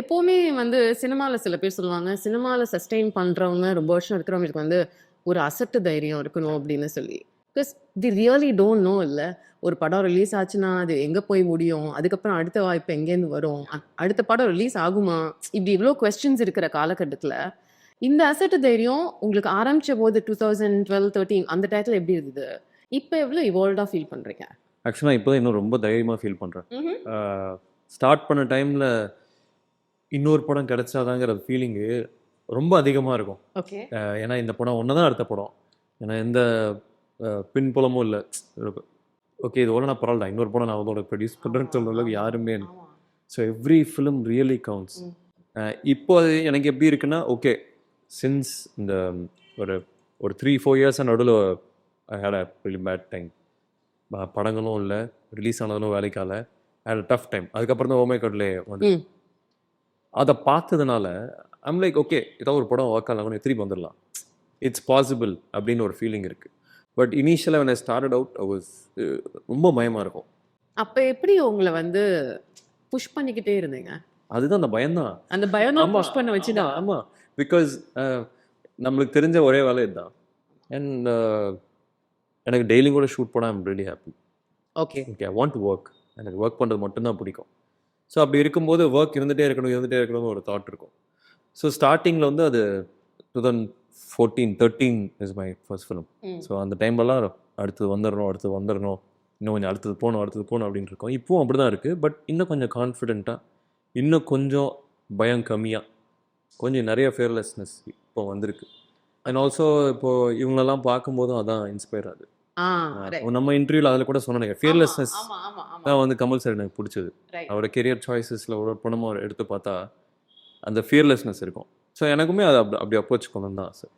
எப்பவுமே வந்து சினிமால சில பேர் சொல்லுவாங்க, சினிமால சஸ்டெயின் பண்றவங்க, ரொம்ப வருஷம் இருக்கிறவங்களுக்கு வந்து ஒரு அசட்டு தைரியம் இருக்கணும் அப்படின்னு சொல்லி. Because the really don't know இல்ல. ஒரு படம் ரிலீஸ் ஆச்சுன்னா, அது எங்க போய் முடியும்? அதுக்கப்புறம் அடுத்த வாய்ப்பு எங்கேருந்து வரும்? அடுத்த படம் ரிலீஸ் ஆகுமா? இப்படி இவ்ளோ கொஸ்டின்ஸ் இருக்கிற காலகட்டத்தில, இந்த அசட்டு தைரியம் உங்களுக்கு ஆரம்பிச்சபோது 2012, 13 அந்த டயத்துல எப்படி இருந்தது? இப்ப எவ்வளோ இவால்வ்டா ஃபீல் பண்றீங்க? ஆக்சுவலாக இப்போ தான் இன்னும் ரொம்ப தைரியமாக ஃபீல் பண்ணுறேன். ம்ஹ்ம். ஸ்டார்ட் பண்ண டைமில் இன்னொரு படம் கிடைச்சாதாங்கிற ஃபீலிங்கு ரொம்ப அதிகமாக இருக்கும். ஓகே. ஏன்னா இந்த படம் ஒன்று தான் அடுத்த படம். ஏன்னா எந்த பின்புலமும் இல்லை. ஓகே இதோட நான் பரவாயில்ல இன்னொரு படம் நான் அதோட ப்ரொடியூஸ் பண்ணுறேன்னு சொல்கிற அளவுக்கு யாருமே இல்லை. ஆமா. So every film really counts. ம். இப்போ அது எனக்கு எப்படி இருக்குன்னா ஓகே சின்ஸ் இந்த ஒரு ஒரு 3-4 இயர்ஸாக நடுவில் I had a really bad time. படங்களும் இல்லை, ரிலீஸ் ஆனதும் வேலைக்கால ஹேட் அ டஃப் டைம். அதுக்கப்புறம் தான் ஓமே கடலே வந்து ம். அதை பார்த்ததுனால ஐம் லைக் ஓகே ஏதாவது ஒரு படம் ஒர்க் ஆகலாம் திருப்பி வந்துடலாம், இட்ஸ் பாசிபிள் அப்படின்னு ஒரு ஃபீலிங் இருக்குது. பட் இனிஷியலாக when I started out I was ரொம்ப பயமாக இருக்கும். அப்ப எப்படி உங்கள வந்து புஷ் பண்ணிக்கிட்டே இருந்தீங்க? அதுதான் அந்த பயம்தான். அந்த பயம் தான் ஆமா புஷ் பண்ண வச்சுதா? ஆமாம் பிகாஸ் நம்மளுக்கு தெரிஞ்ச ஒரே வேலை இதுதான். அண்ட் எனக்கு டெய்லி கூட ஷூட் போனால் I'm really happy. Okay. Okay I want to work, எனக்கு ஒர்க் பண்ணுறது மட்டும்தான் பிடிக்கும். ஸோ அப்படி இருக்கும்போது ஒர்க் இருந்துகிட்டே இருக்கணும்னு ஒரு தாட் இருக்கும். ஸோ ஸ்டார்டிங்கில் வந்து அது 2014-13 is my first film. So அந்த டைம்லலாம் அடுத்தது வந்துடணும், இன்னும் கொஞ்சம் அடுத்தது போகணும் அப்படின்னு இருக்கோம். இப்போவும் அப்படி தான் இருக்குது. பட் இன்னும் கொஞ்சம் கான்ஃபிடென்ட்டாக, இன்னும் கொஞ்சம் பயம் கம்மியாக, கொஞ்சம் நிறைய ஃபியர்லெஸ்னஸ் இப்போ வந்திருக்கு. அண்ட் ஆல்சோ இப்போது இவங்களெல்லாம் பார்க்கும்போதும் அதான் இன்ஸ்பயர் ஆகுது. நம்ம இன்டர்வியூவில் அதில் கூட சொன்னேன், ஃபியர்லெஸ்னஸ் தான் வந்து கமல் சார் எனக்கு பிடிச்சது. அவரோட கெரியர் சாய்ஸஸில் ஒரு படமாக எடுத்து பார்த்தா அந்த ஃபியர்லெஸ்னஸ் இருக்கும். ஸோ எனக்குமே அது அப்படி அப்ரோச் பண்ணணும் தான் ஆசை.